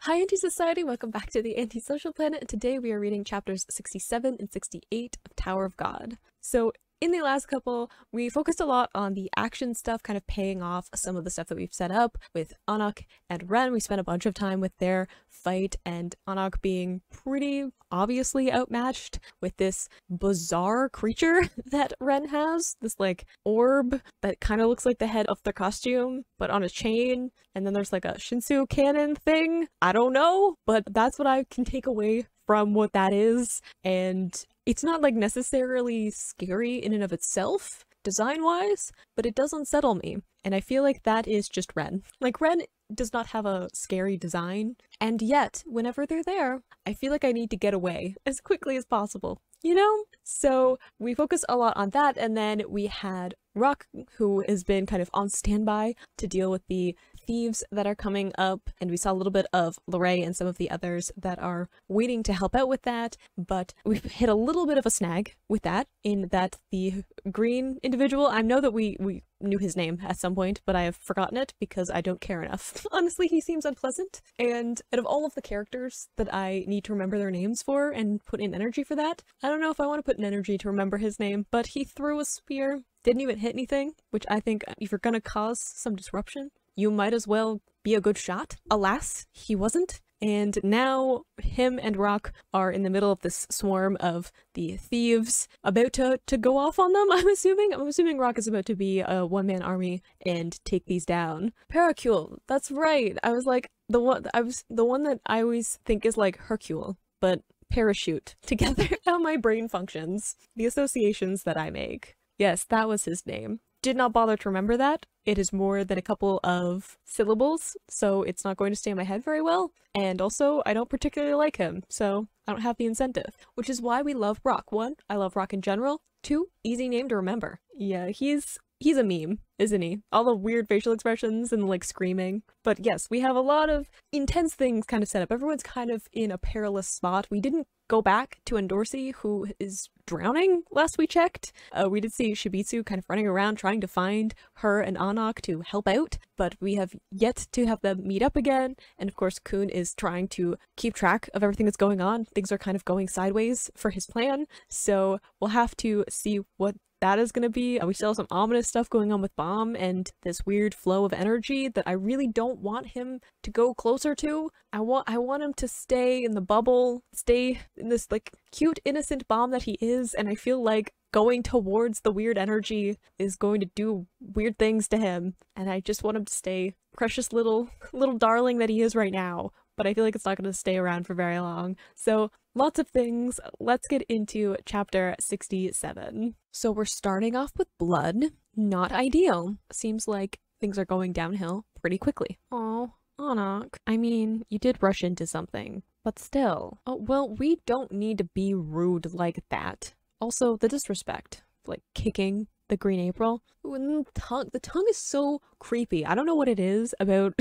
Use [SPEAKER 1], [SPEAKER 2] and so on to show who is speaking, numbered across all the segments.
[SPEAKER 1] Hi Anti-Society, welcome back to the Anti-Social Planet, and today we are reading chapters 67 and 68 of Tower of God. So in the last couple, we focused a lot on the action stuff, kind of paying off some of the stuff that we've set up with Anak and Ren. We spent a bunch of time with their fight, and Anak being pretty obviously outmatched with this bizarre creature that Ren has. This like orb that kind of looks like the head of their costume, but on a chain. And then there's like a Shinsu cannon thing. I don't know, but that's what I can take away from what that is. And it's not like necessarily scary in and of itself, design-wise, but it does unsettle me. And I feel like that is just Ren. Like, Ren does not have a scary design, and yet, whenever they're there, I feel like I need to get away as quickly as possible, you know? So we focus a lot on that, and then we had Rock, who has been kind of on standby to deal with the thieves that are coming up, and we saw a little bit of Lorraine and some of the others that are waiting to help out with that, but we've hit a little bit of a snag with that, in that the green individual, I know that we knew his name at some point, but I have forgotten it because I don't care enough. Honestly, he seems unpleasant, and out of all of the characters that I need to remember their names for and put in energy for that, I don't know if I want to put in energy to remember his name, but he threw a spear, didn't even hit anything, which I think if you're gonna cause some disruption, you might as well be a good shot. Alas, he wasn't. And now him and Rock are in the middle of this swarm of the thieves about to go off on them, I'm assuming Rock is about to be a one-man army and take these down. Paracule, that's right. I was like, the one that I always think is like Hercule, but parachute together. How my brain functions. The associations that I make. Yes, that was his name. Did not bother to remember that. It is more than a couple of syllables, so it's not going to stay in my head very well. And also, I don't particularly like him, so I don't have the incentive. Which is why we love Rock. 1, I love Rock in general. 2, easy name to remember. Yeah, he's a meme, isn't he? All the weird facial expressions and like screaming. But yes, we have a lot of intense things kind of set up. Everyone's kind of in a perilous spot. We didn't go back to Endorsi, who is drowning last we checked. We did see Shibitsu kind of running around trying to find her and Anak to help out, but we have yet to have them meet up again. And of course, Kun is trying to keep track of everything that's going on. Things are kind of going sideways for his plan, so we'll have to see what that is gonna be. We still have some ominous stuff going on with Bomb and this weird flow of energy that I really don't want him to go closer to. I want him to stay in the bubble, stay in this like cute innocent Bomb that he is, and I feel like going towards the weird energy is going to do weird things to him, and I just want him to stay precious little darling that he is right now. But I feel like it's not going to stay around for very long. So lots of things. Let's get into chapter 67. So we're starting off with blood. Not ideal. Seems like things are going downhill pretty quickly. Oh, Anak. I mean, you did rush into something, but still. Oh, well, we don't need to be rude like that. Also, the disrespect. Like kicking the Green April. Ooh, and the tongue is so creepy. I don't know what it is about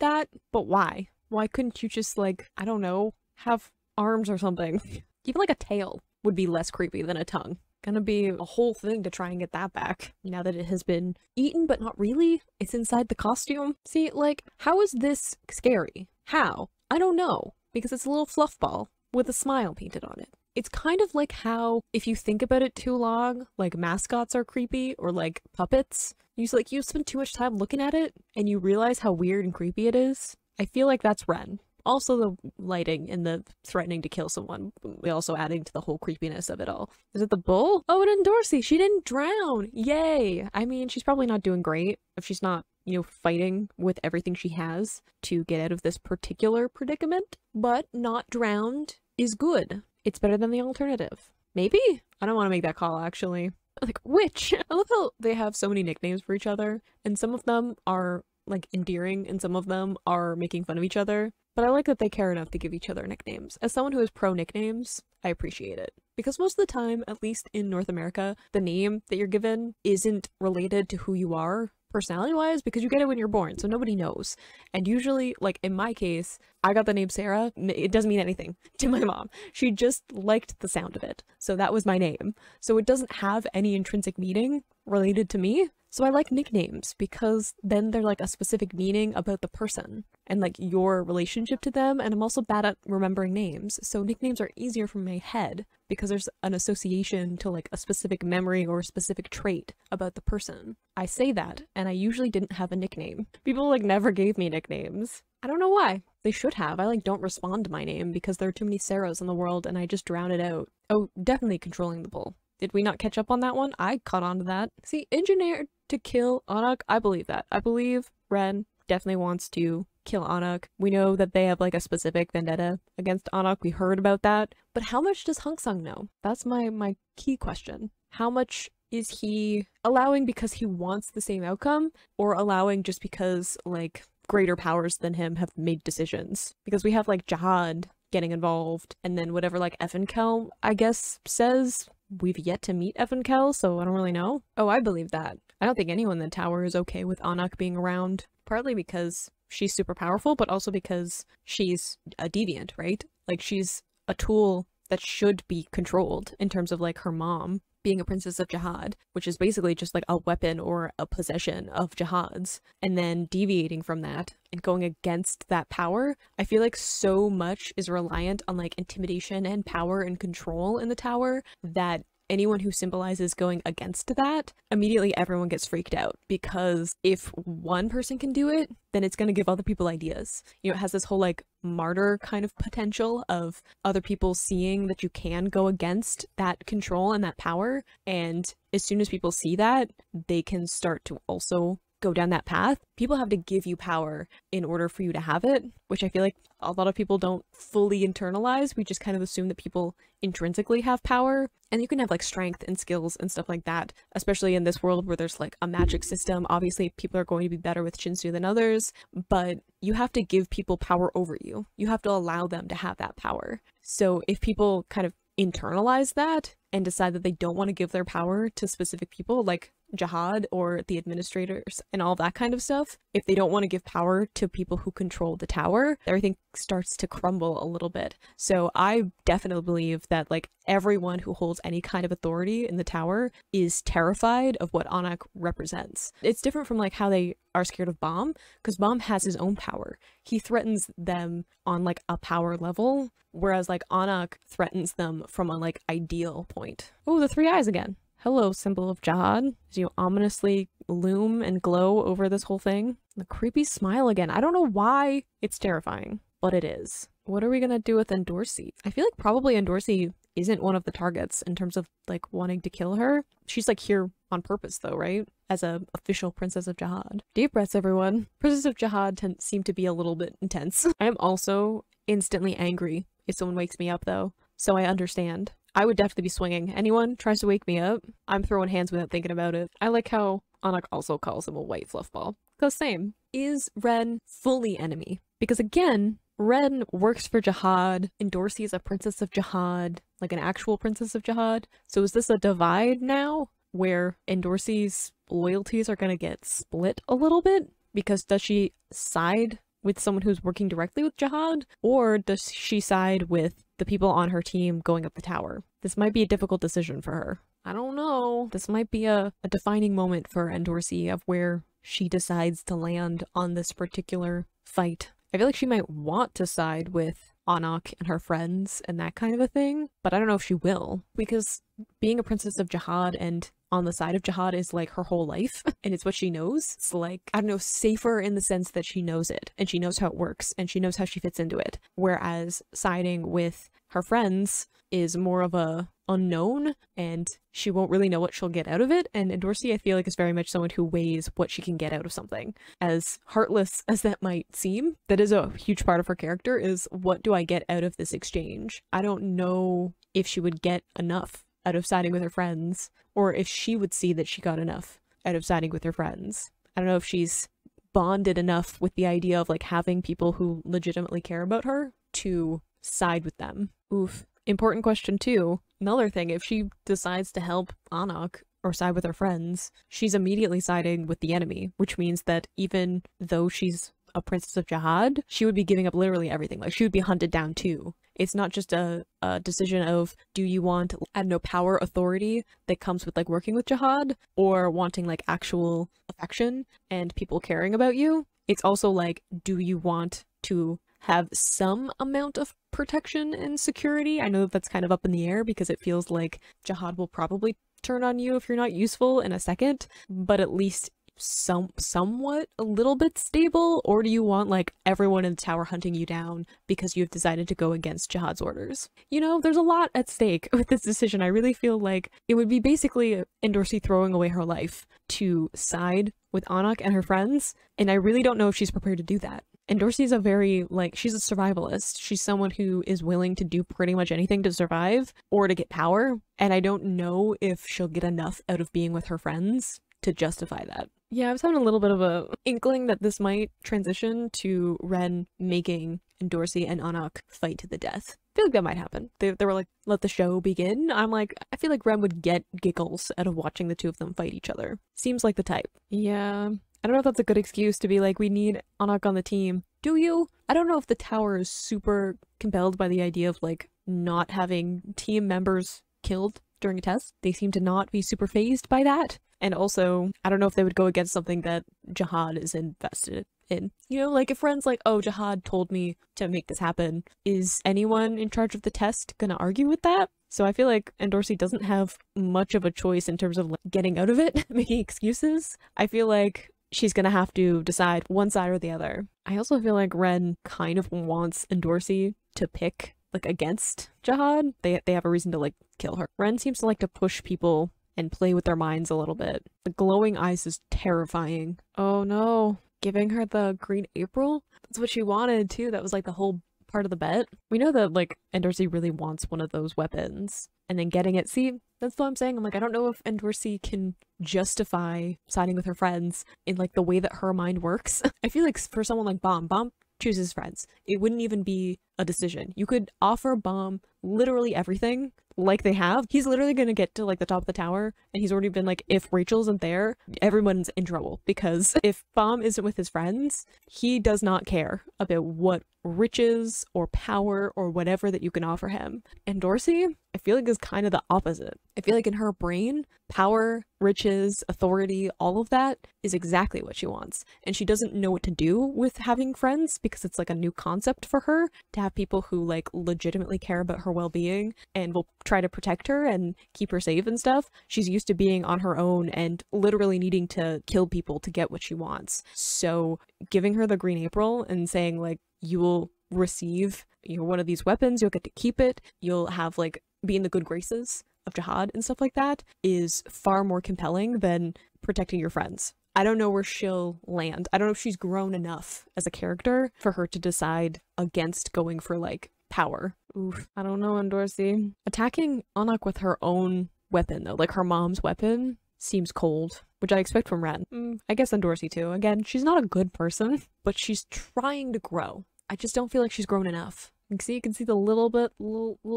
[SPEAKER 1] that, but why? Why couldn't you just, like, I don't know, have arms or something? Even like a tail would be less creepy than a tongue. Gonna be a whole thing to try and get that back. Now that it has been eaten, but not really. It's inside the costume. See, like, how is this scary? How? I don't know. Because it's a little fluff ball with a smile painted on it. It's kind of like how, if you think about it too long, like mascots are creepy, or like puppets. You spend too much time looking at it, and you realize how weird and creepy it is. I feel like that's Ren. Also the lighting and the threatening to kill someone, also adding to the whole creepiness of it all. Is it the bull? Oh, and Endorsi, she didn't drown! Yay! I mean, she's probably not doing great if she's not, you know, fighting with everything she has to get out of this particular predicament, but not drowned is good. It's better than the alternative. Maybe? I don't want to make that call, actually. Like, which? I love how they have so many nicknames for each other, and some of them are like endearing and some of them are making fun of each other, but I like that they care enough to give each other nicknames. As someone who is pro nicknames, I appreciate it. Because most of the time, at least in North America, the name that you're given isn't related to who you are personality-wise, because you get it when you're born, so nobody knows. And usually, like in my case, I got the name Sarah. It doesn't mean anything to my mom. She just liked the sound of it, so that was my name. So it doesn't have any intrinsic meaning related to me. So I like nicknames because then they're like a specific meaning about the person and like your relationship to them, and I'm also bad at remembering names, so nicknames are easier from my head because there's an association to like a specific memory or a specific trait about the person. I say that, and I usually didn't have a nickname. People like never gave me nicknames. I don't know why. They should have. I like don't respond to my name because there are too many Sarahs in the world and I just drown it out. Oh, definitely controlling the bull. Did we not catch up on that one? I caught on to that. See, engineered to kill Anak, I believe that. I believe Ren definitely wants to kill Anak. We know that they have like a specific vendetta against Anak. We heard about that. But how much does Hong Sung know? That's my key question. How much is he allowing because he wants the same outcome, or allowing just because like greater powers than him have made decisions? Because we have like Jihad getting involved, and then whatever like Evankel, I guess, says. We've yet to meet Evankel, so I don't really know. Oh, I believe that. I don't think anyone in the tower is okay with Anak being around, partly because she's super powerful, but also because she's a deviant, right? Like, she's a tool that should be controlled in terms of like her mom being a princess of Jihad, which is basically just like a weapon or a possession of Jihad's, and then deviating from that and going against that power. I feel like so much is reliant on like intimidation and power and control in the tower that anyone who symbolizes going against that, immediately everyone gets freaked out, because if one person can do it, then it's going to give other people ideas. You know, it has this whole like martyr kind of potential of other people seeing that you can go against that control and that power, and as soon as people see that, they can start to also go down that path. People have to give you power in order for you to have it, which I feel like a lot of people don't fully internalize. We just kind of assume that people intrinsically have power, and you can have like strength and skills and stuff like that, especially in this world where there's like a magic system. Obviously people are going to be better with Shinsu than others, but you have to give people power over you. You have to allow them to have that power. So if people kind of internalize that and decide that they don't want to give their power to specific people like Jihad or the administrators and all that kind of stuff, if they don't want to give power to people who control the tower, everything starts to crumble a little bit. So I definitely believe that like everyone who holds any kind of authority in the tower is terrified of what Anak represents. It's different from like how they are scared of Bomb, because Bomb has his own power. He threatens them on like a power level, whereas like Anak threatens them from a like ideal point. Oh, the three eyes again. Hello, symbol of Jihad, as you ominously loom and glow over this whole thing. The creepy smile again. I don't know why it's terrifying, but it is. What are we gonna do with Endorsi? I feel like probably Endorsi isn't one of the targets in terms of like wanting to kill her. She's like here on purpose though, right? As a official princess of Jihad. Deep breaths, everyone. Princess of Jihad seem to be a little bit intense. I am also instantly angry if someone wakes me up though, so I understand. I would definitely be swinging. Anyone tries to wake me up, I'm throwing hands without thinking about it. I like how Anak also calls him a white fluff ball. Because same. Is Ren fully enemy? Because again, Ren works for Jihad, Endorsi is a princess of Jihad, like an actual princess of Jihad. So is this a divide now, where Endorsi's loyalties are gonna get split a little bit? Because does she side with someone who's working directly with Jihad, or does she side with the people on her team going up the tower? This might be a difficult decision for her. I don't know. This might be a defining moment for Endorsi of where she decides to land on this particular fight. I feel like she might want to side with Anak and her friends and that kind of a thing, but I don't know if she will, because being a princess of Jihad and on the side of Jihad is like her whole life, and it's what she knows. It's like, I don't know, safer in the sense that she knows it, and she knows how it works, and she knows how she fits into it. Whereas siding with her friends is more of a unknown, and she won't really know what she'll get out of it. And Endorsi, I feel like, is very much someone who weighs what she can get out of something. As heartless as that might seem, that is a huge part of her character, is what do I get out of this exchange? I don't know if she would get enough out of siding with her friends, or if she would see that she got enough out of siding with her friends. I don't know if she's bonded enough with the idea of like having people who legitimately care about her to side with them. Oof. Important question too. Another thing, if she decides to help Anak or side with her friends, she's immediately siding with the enemy, which means that even though she's a princess of Jihad, she would be giving up literally everything. Like, she would be hunted down too. It's not just a decision of, do you want, I don't know, power, authority that comes with like working with Jihad, or wanting like actual affection and people caring about you. It's also like, do you want to have some amount of protection and security? I know that that's kind of up in the air because it feels like Jihad will probably turn on you if you're not useful in a second, but at least somewhat a little bit stable. Or do you want like everyone in the tower hunting you down because you've decided to go against Jihad's orders? You know, there's a lot at stake with this decision. I really feel like it would be basically Endorsi throwing away her life to side with Anak and her friends, and I really don't know if she's prepared to do that. And Dorsey's a very, like, she's a survivalist. She's someone who is willing to do pretty much anything to survive or to get power, and I don't know if she'll get enough out of being with her friends to justify that. Yeah, I was having a little bit of a inkling that this might transition to Ren making Dorsey and Anak fight to the death. I feel like that might happen. They were like, let the show begin. I'm like, I feel like Ren would get giggles out of watching the two of them fight each other. Seems like the type. Yeah. I don't know if that's a good excuse to be like, we need Anak on the team. Do you? I don't know if the tower is super compelled by the idea of like not having team members killed during a test. They seem to not be super fazed by that. And also, I don't know if they would go against something that Jihad is invested in. You know, like if Ren's like, oh, Jihad told me to make this happen, is anyone in charge of the test gonna argue with that? So I feel like Dorsey doesn't have much of a choice in terms of like getting out of it, making excuses. I feel like she's gonna have to decide one side or the other. I also feel like Ren kind of wants Dorsey to pick like against Jihad. They have a reason to like kill her. Ren seems to like to push people and play with their minds a little bit. The glowing eyes is terrifying. Oh no. Giving her the green April? That's what she wanted too. That was like the whole part of the bet. We know that like Dorsey really wants one of those weapons and then getting it. See, that's what I'm saying. I'm like, I don't know if Dorsey can justify siding with her friends in like the way that her mind works. I feel like for someone like Bomb chooses friends. It wouldn't even be a decision. You could offer Bomb literally everything like they have. He's literally gonna get to like the top of the tower and he's already been like, if Rachel isn't there, everyone's in trouble, because if Bomb isn't with his friends, he does not care about what riches or power or whatever that you can offer him. And Dorsey, I feel like is kind of the opposite. I feel like in her brain, power, riches, authority, all of that is exactly what she wants. And she doesn't know what to do with having friends because it's like a new concept for her to have people who like legitimately care about her well-being and will try to protect her and keep her safe and stuff. She's used to being on her own and literally needing to kill people to get what she wants. So giving her the green April and saying like, you will receive, you know, one of these weapons, you'll get to keep it, you'll have like be in the good graces of Jihad and stuff like that, is far more compelling than protecting your friends. I don't know where she'll land. I don't know if she's grown enough as a character for her to decide against going for like power. Oof, I don't know, Dorsey. Attacking Anak with her own weapon though, like her mom's weapon, seems cold, which I expect from Ren. I guess Dorsey too. Again, she's not a good person, but she's trying to grow. I just don't feel like she's grown enough. You can see the little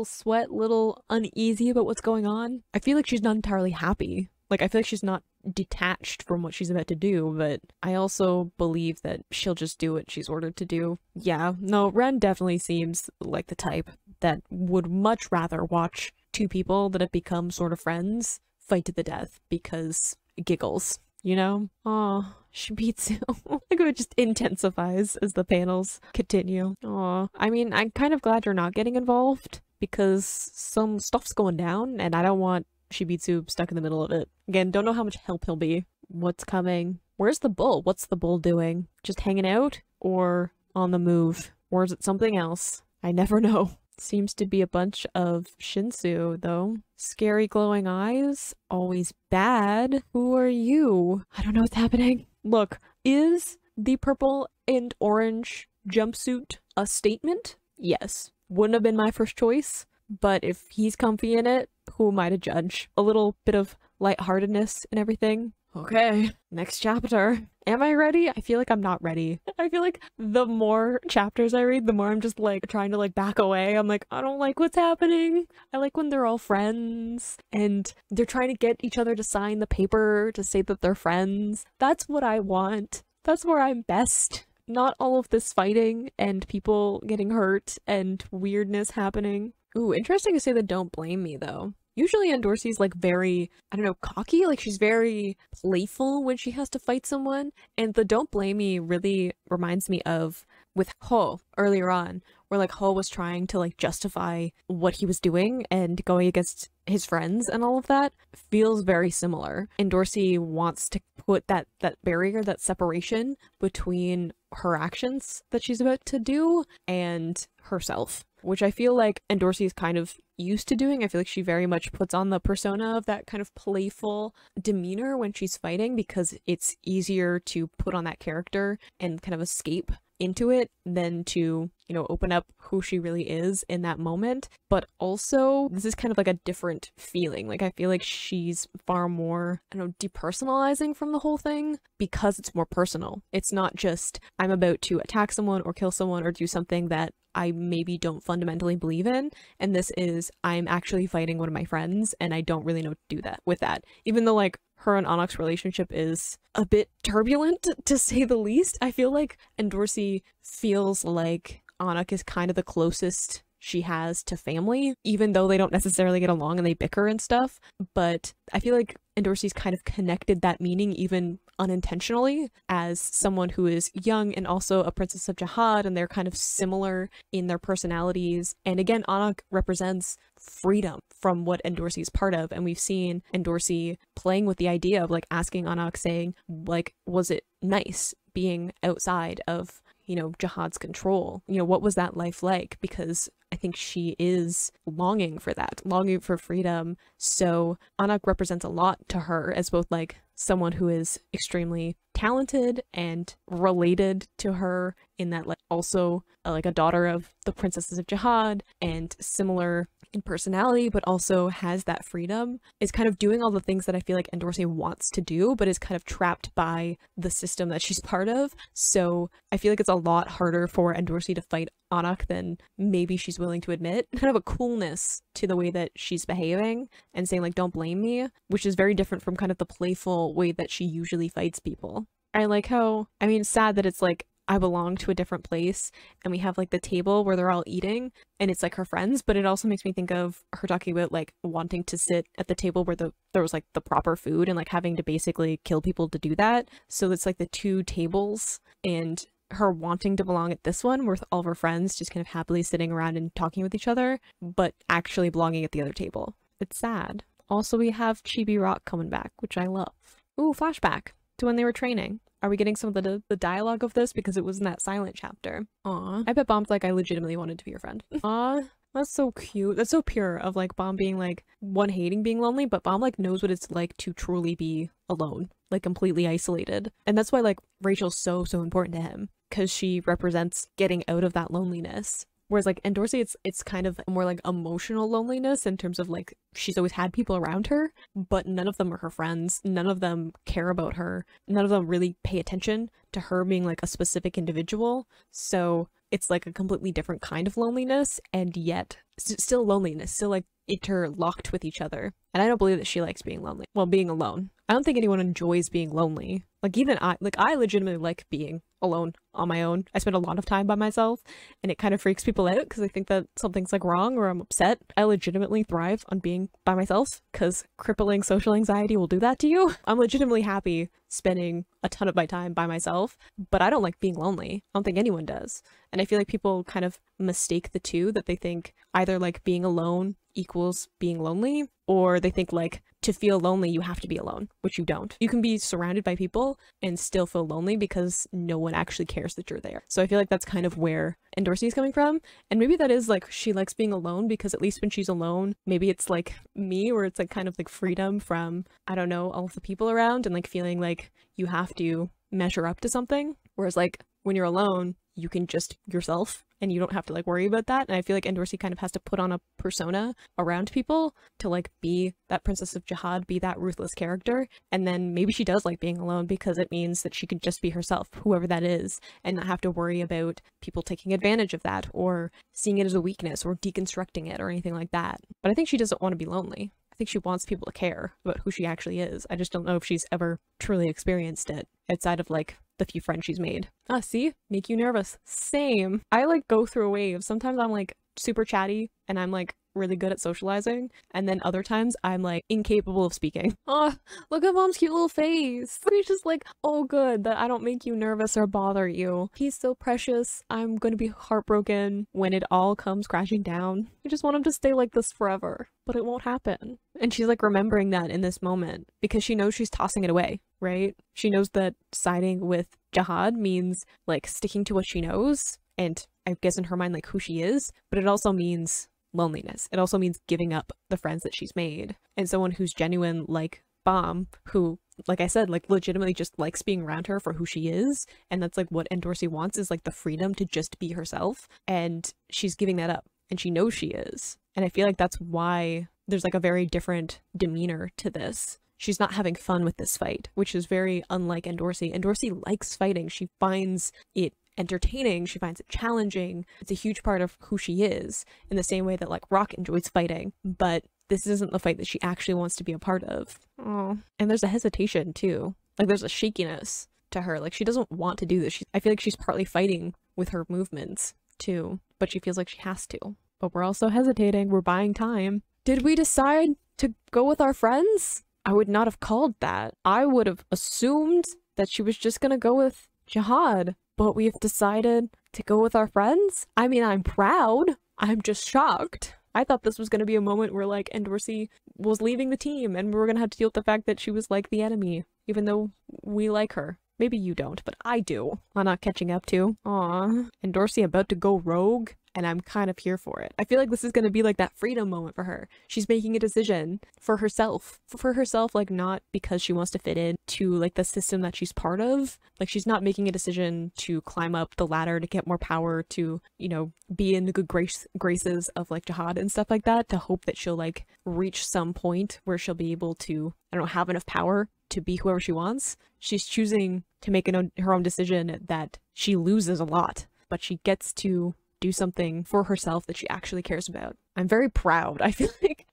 [SPEAKER 1] sweat, little uneasy about what's going on. I feel like she's not entirely happy. Like, I feel like she's not detached from what she's about to do, but I also believe that she'll just do what she's ordered to do. Yeah, no, Ren definitely seems like the type that would much rather watch two people that have become sort of friends fight to the death because giggles. You know? Aw, Shibitsu. Like it just intensifies as the panels continue. Aw. I mean, I'm kind of glad you're not getting involved because some stuff's going down and I don't want Shibitsu stuck in the middle of it. Again, don't know how much help he'll be. What's coming? Where's the bull? What's the bull doing? Just hanging out? Or on the move? Or is it something else? I never know. Seems to be a bunch of Shinsu, though. Scary glowing eyes? Always bad. Who are you? I don't know what's happening. Look, is the purple and orange jumpsuit a statement? Yes. Wouldn't have been my first choice, but if he's comfy in it, who am I to judge? A little bit of lightheartedness and everything. Okay, next chapter. Am I ready? I feel like I'm not ready. I feel like the more chapters I read, the more I'm just like trying to like back away. I'm like, I don't like what's happening. I like when they're all friends and they're trying to get each other to sign the paper to say that they're friends. That's what I want. That's where I'm best. not all of this fighting and people getting hurt and weirdness happening. Ooh, interesting to say the don't blame me though. Usually Endorsi's like very, I don't know, cocky, like she's very playful when she has to fight someone, and the don't blame me really reminds me of with Ho earlier on, where like Ho was trying to like justify what he was doing and going against his friends and all of that. Feels very similar. Endorsi wants to put that barrier, that separation between her actions that she's about to do and herself, which I feel like Endorsi is kind of used to doing. I feel like she very much puts on the persona of that kind of playful demeanor when she's fighting, because it's easier to put on that character and kind of escape into it than to, you know, open up who she really is in that moment. But also, this is kind of like a different feeling. Like, I feel like she's far more, I don't know, depersonalizing from the whole thing because it's more personal. It's not just, I'm about to attack someone or kill someone or do something that I maybe don't fundamentally believe in, and this is, I'm actually fighting one of my friends and I don't really know what to do that with that. Even though like her and Anok's relationship is a bit turbulent, to say the least, I feel like Endorsi feels like Anok is kind of the closest she has to family, even though they don't necessarily get along and they bicker and stuff. But I feel like Endorsi's kind of connected that meaning even unintentionally as someone who is young and also a princess of Jihad, and they're kind of similar in their personalities. And again, Anok represents freedom from what Endorsi is part of, and we've seen Endorsi playing with the idea of like asking Anok, saying like, was it nice being outside of, you know, Jihad's control? You know, what was that life like? Because I think she is longing for that, longing for freedom. So Anok represents a lot to her as both like someone who is extremely talented and related to her in that, like, also like a daughter of the princesses of Jihad and similar in personality, but also has that freedom, is kind of doing all the things that I feel like Endorsi wants to do, but is kind of trapped by the system that she's part of. So I feel like it's a lot harder for Endorsi to fight Anok than maybe she's willing to admit. Kind of a coolness to the way that she's behaving and saying like, don't blame me, which is very different from kind of the playful way that she usually fights people. I like how, I mean, it's sad that it's like, I belong to a different place and we have like the table where they're all eating and it's like her friends, but it also makes me think of her talking about like wanting to sit at the table where there was like the proper food and like having to basically kill people to do that. So it's like the two tables, and her wanting to belong at this one with all of her friends just kind of happily sitting around and talking with each other, but actually belonging at the other table. It's sad. Also, we have Chibi Rock coming back, which I love. Ooh, flashback to when they were training. Are we getting some of the dialogue of this? Because it was in that silent chapter. Aw. I bet Bomb's like, I legitimately wanted to be your friend. Aw. That's so cute. That's so pure of like Bomb being like, one, hating being lonely, but Bomb like knows what it's like to truly be alone, like completely isolated. And that's why like Rachel's so important to him, because she represents getting out of that loneliness. Whereas like Endorsi, it's kind of more like emotional loneliness in terms of like she's always had people around her, but none of them are her friends. None of them care about her. None of them really pay attention to her being like a specific individual. So it's like a completely different kind of loneliness, and yet still loneliness, still like interlocked with each other. And I don't believe that she likes being lonely. Well, being alone. I don't think anyone enjoys being lonely. Like even I legitimately like being alone on my own. I spend a lot of time by myself and it kind of freaks people out because I think that something's like wrong or I'm upset. I legitimately thrive on being by myself because crippling social anxiety will do that to you. I'm legitimately happy spending a ton of my time by myself, but I don't like being lonely. I don't think anyone does. And I feel like people kind of mistake the two, that they think either like being alone equals being lonely, or they think like to feel lonely you have to be alone, which you don't. You can be surrounded by people and still feel lonely because no one actually cares that you're there. So I feel like that's kind of where Endorsi is coming from, and maybe that is like she likes being alone because at least when she's alone, maybe it's like me, where it's like kind of like freedom from, I don't know, all of the people around and like feeling like you have to measure up to something, whereas like when you're alone you can just yourself and you don't have to like worry about that. And I feel like Endorsi kind of has to put on a persona around people to like be that princess of Jihad, be that ruthless character. And then maybe she does like being alone because it means that she can just be herself, whoever that is, and not have to worry about people taking advantage of that or seeing it as a weakness or deconstructing it or anything like that. But I think she doesn't want to be lonely. I think she wants people to care about who she actually is. I just don't know if she's ever truly experienced it outside of like the few friends she's made. Ah, see? Make you nervous. Same. I like go through a wave. Sometimes I'm like super chatty and I'm like really good at socializing, and then other times I'm like incapable of speaking. Oh, look at mom's cute little face. He's just like, oh good that I don't make you nervous or bother you. He's so precious. I'm gonna be heartbroken when it all comes crashing down. I just want him to stay like this forever, but it won't happen. And she's like remembering that in this moment because she knows she's tossing it away, right? She knows that siding with Jihad means like sticking to what she knows, and I guess in her mind like who she is, but it also means loneliness. It also means giving up the friends that she's made. And someone who's genuine like Bomb, who, like I said, like legitimately just likes being around her for who she is, and that's like what Endorsi wants, is like the freedom to just be herself, and she's giving that up, and she knows she is. And I feel like that's why there's like a very different demeanor to this. She's not having fun with this fight, which is very unlike Endorsi. Endorsi likes fighting. She finds it entertaining, she finds it challenging. It's a huge part of who she is, in the same way that like Rock enjoys fighting, but this isn't the fight that she actually wants to be a part of. Oh, and there's a hesitation too. Like there's a shakiness to her. Like she doesn't want to do this. I feel like she's partly fighting with her movements too, but she feels like she has to. But we're also hesitating. We're buying time. Did we decide to go with our friends? I would not have called that. I would have assumed that she was just gonna go with Jihad. But we've decided to go with our friends? I mean, I'm proud. I'm just shocked. I thought this was going to be a moment where like Endorsi was leaving the team and we were going to have to deal with the fact that she was like the enemy, even though we like her. Maybe you don't, but I do. I'm not catching up to. Aw. Endorsi about to go rogue, and I'm kind of here for it. I feel like this is going to be like that freedom moment for her. She's making a decision for herself. For herself, like not because she wants to fit in to like the system that she's part of. Like she's not making a decision to climb up the ladder to get more power, to, you know, be in the good graces of like Jihad and stuff like that, to hope that she'll like reach some point where she'll be able to, I don't know, have enough power to be whoever she wants. She's choosing to make her own decision that she loses a lot, but she gets to do something for herself that she actually cares about. I'm very proud. I feel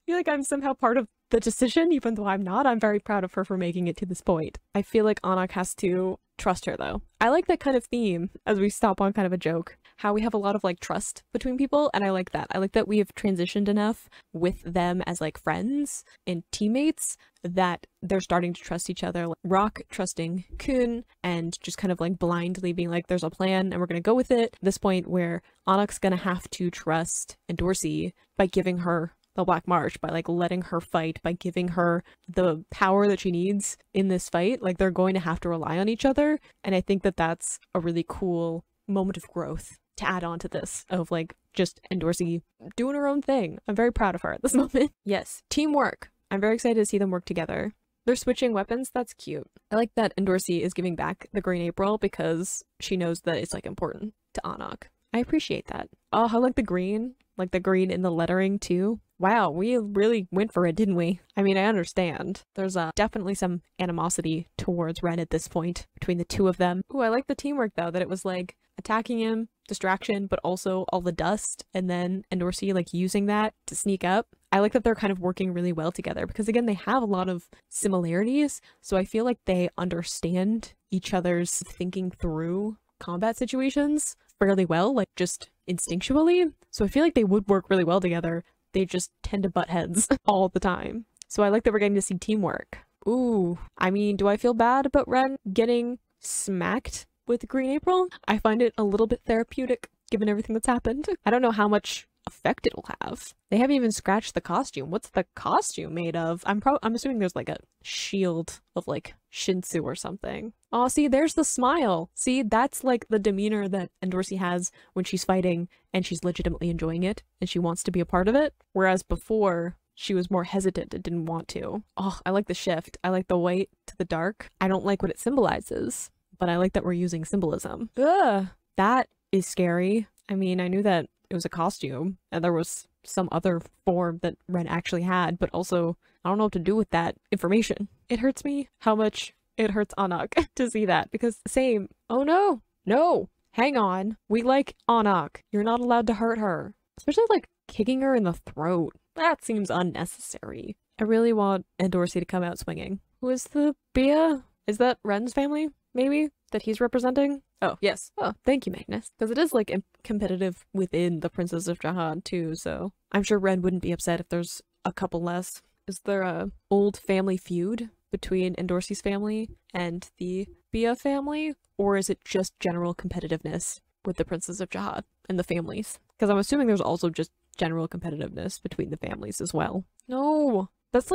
[SPEAKER 1] like I'm somehow part of the decision, even though I'm not. I'm very proud of her for making it to this point. I feel like Anak has to trust her though. I like that kind of theme as we stop on kind of a joke, how we have a lot of like trust between people, and I like that. I like that we have transitioned enough with them as like friends and teammates that they're starting to trust each other. Like Rock trusting Kun and just kind of like blindly being like, there's a plan and we're gonna go with it. This point where Anak's gonna have to trust Endorsi by giving her the Black March, by like letting her fight, by giving her the power that she needs in this fight. Like they're going to have to rely on each other, and I think that that's a really cool moment of growth to add on to this, of like just Endorsi doing her own thing. I'm very proud of her at this moment. Yes, teamwork. I'm very excited to see them work together. They're switching weapons. That's cute. I like that Endorsi is giving back the Green April because she knows that it's like important to Anak. I appreciate that. Oh, I like the green in the lettering too. Wow, we really went for it, didn't we? I mean, I understand. There's definitely some animosity towards Ren at this point between the two of them. Ooh, I like the teamwork though, that it was like attacking him, distraction, but also all the dust, and then Endorsi like using that to sneak up. I like that they're kind of working really well together because again, they have a lot of similarities, so I feel like they understand each other's thinking through combat situations fairly well, like just instinctually. So I feel like they would work really well together. They just tend to butt heads all the time. So I like that we're getting to see teamwork. Ooh, I mean, do I feel bad about Ren getting smacked with Green April? I find it a little bit therapeutic given everything that's happened. I don't know how much effect it'll have. They haven't even scratched the costume. What's the costume made of? I'm assuming there's like a shield of like Shinsu or something. Oh, see, there's the smile. See, that's like the demeanor that Endorsi has when she's fighting and she's legitimately enjoying it and she wants to be a part of it. Whereas before, she was more hesitant and didn't want to. Oh, I like the shift. I like the white to the dark. I don't like what it symbolizes, but I like that we're using symbolism. Ugh, that is scary. I mean, I knew that it was a costume and there was some other form that Ren actually had, but also I don't know what to do with that information. It hurts me how much it hurts Anak to see that, because same. Oh no, no, hang on. We like Anak. You're not allowed to hurt her. Especially like kicking her in the throat. That seems unnecessary. I really want Endorsi to come out swinging. Who is the Bia? Is that Ren's family? Maybe? that he's representing? Oh, yes. Oh, thank you, Magnus. Because it is like competitive within the Princess of Jahad too, so I'm sure Ren wouldn't be upset if there's a couple less. Is there a old family feud between Endorsi's family and the Bia family? Or is it just general competitiveness with the Princess of Jahad and the families? Because I'm assuming there's also just general competitiveness between the families as well. No, that's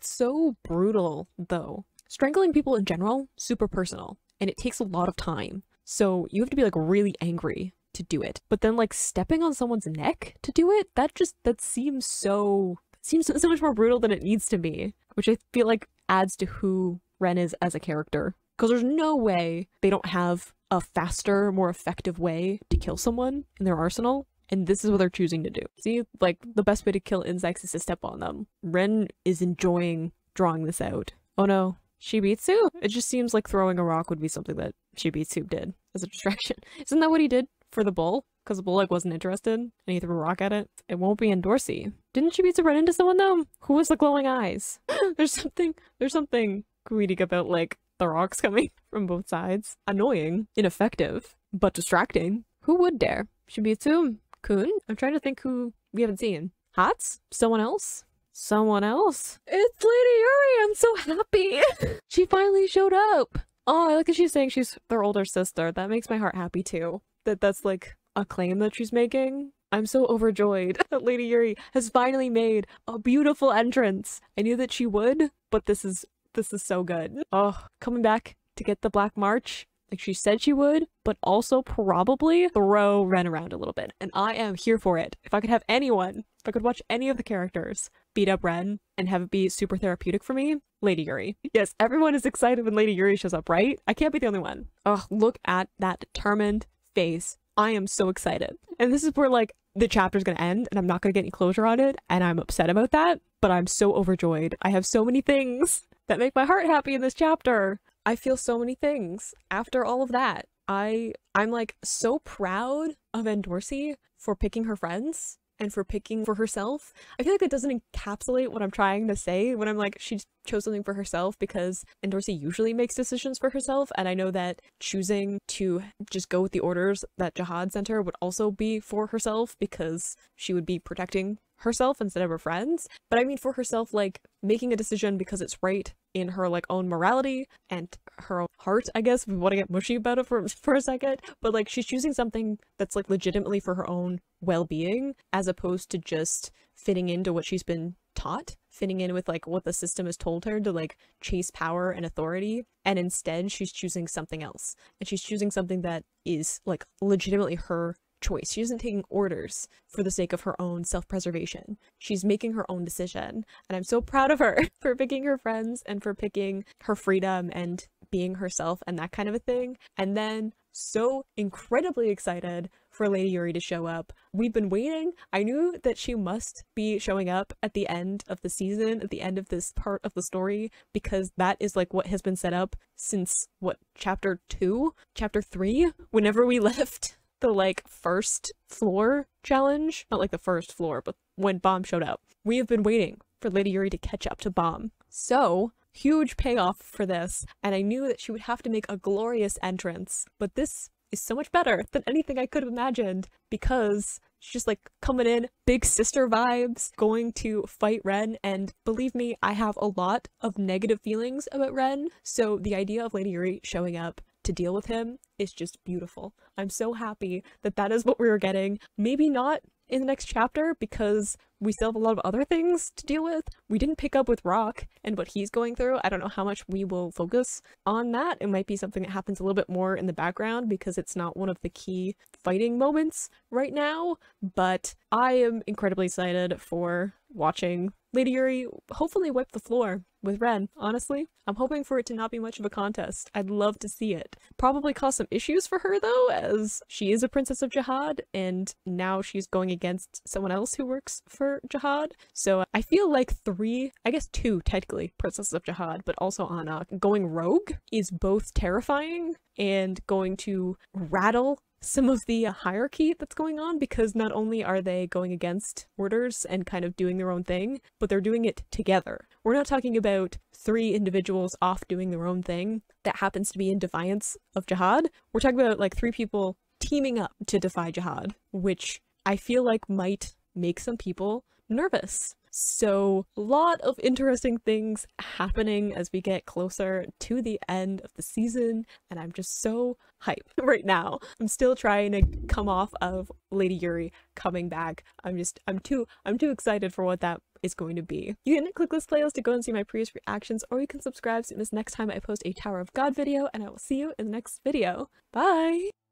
[SPEAKER 1] so brutal though. Strangling people in general, super personal, and it takes a lot of time. So you have to be like really angry to do it. But then like stepping on someone's neck to do it, that seems so much more brutal than it needs to be, which I feel like adds to who Ren is as a character. Because there's no way they don't have a faster, more effective way to kill someone in their arsenal. And this is what they're choosing to do. See, like, the best way to kill insects is to step on them. Ren is enjoying drawing this out. Oh no, Shibitsu? It just seems like throwing a rock would be something that Shibitsu did as a distraction. Isn't that what he did for the bull? Because the bull, like, wasn't interested, and he threw a rock at it. It won't be Endorsi. Didn't Shibitsu run into someone, though? Who was the glowing eyes? There's something comedic about, like, the rocks coming from both sides. Annoying, ineffective, but distracting. Who would dare? Shibitsu? Kun? I'm trying to think who we haven't seen. Hats? Someone else? Someone else? It's Lady Yuri! I'm so happy! She finally showed up! Oh, I like that she's saying she's their older sister. That makes my heart happy too. That's like a claim that she's making. I'm so overjoyed that Lady Yuri has finally made a beautiful entrance. I knew that she would, but this is so good. Oh, coming back to get the Black March like she said she would, but also probably throw Ren around a little bit. And I am here for it. If I could have anyone, if I could watch any of the characters beat up Ren and have it be super therapeutic for me, Lady Yuri. Yes, everyone is excited when Lady Yuri shows up, right? I can't be the only one. Oh, look at that determined face. I am so excited. And this is where like the chapter's gonna end and I'm not gonna get any closure on it, and I'm upset about that, but I'm so overjoyed. I have so many things that make my heart happy in this chapter. I feel so many things after all of that. I'm like so proud of Endorsi for picking her friends and for picking for herself. I feel like that doesn't encapsulate what I'm trying to say when I'm like, she chose something for herself, because Endorsi usually makes decisions for herself, and I know that choosing to just go with the orders that Jahad sent her would also be for herself, because she would be protecting herself instead of her friends. But I mean for herself, like making a decision because it's right in her like own morality and her own heart, I guess, if we want to get mushy about it for a second. But like she's choosing something that's like legitimately for her own well-being, as opposed to just fitting into what she's been taught, fitting in with like what the system has told her to like chase power and authority. And instead she's choosing something else, and she's choosing something that is like legitimately her choice. She isn't taking orders for the sake of her own self-preservation. She's making her own decision, and I'm so proud of her for picking her friends and for picking her freedom and being herself and that kind of a thing. And then so incredibly excited for Lady Yuri to show up. We've been waiting. I knew that she must be showing up at the end of the season, at the end of this part of the story, because that is like what has been set up since what, chapter 2? Chapter 3? Whenever we left the like first floor challenge, not like the first floor, but when Bomb showed up. We have been waiting for Lady Yuri to catch up to Bomb. So huge payoff for this, and I knew that she would have to make a glorious entrance, but this is so much better than anything I could have imagined, because she's just like coming in, big sister vibes, going to fight Ren. And believe me, I have a lot of negative feelings about Ren, so the idea of Lady Yuri showing up to deal with him is just beautiful. I'm so happy that that is what we were getting. Maybe not in the next chapter, because we still have a lot of other things to deal with. We didn't pick up with Rock and what he's going through. I don't know how much we will focus on that. It might be something that happens a little bit more in the background, because it's not one of the key fighting moments right now. But I am incredibly excited for watching Lady Yuri hopefully wipe the floor with Ren, honestly. I'm hoping for it to not be much of a contest. I'd love to see it. Probably cause some issues for her though, as she is a princess of Jahad, and now she's going against someone else who works for Jahad. So I feel like 3, I guess 2 technically, princesses of Jahad, but also Anna, going rogue is both terrifying and going to rattle some of the hierarchy that's going on, because not only are they going against orders and kind of doing their own thing, but they're doing it together. We're not talking about 3 individuals off doing their own thing that happens to be in defiance of jihad. We're talking about like 3 people teaming up to defy jihad, which I feel like might make some people nervous. So a lot of interesting things happening as we get closer to the end of the season, and I'm just so hyped right now. I'm still trying to come off of Lady Yuri coming back. I'm too excited for what that is going to be. You can click this playlist to go and see my previous reactions, or you can subscribe so you miss next time I post a Tower of God video, and I will see you in the next video. Bye!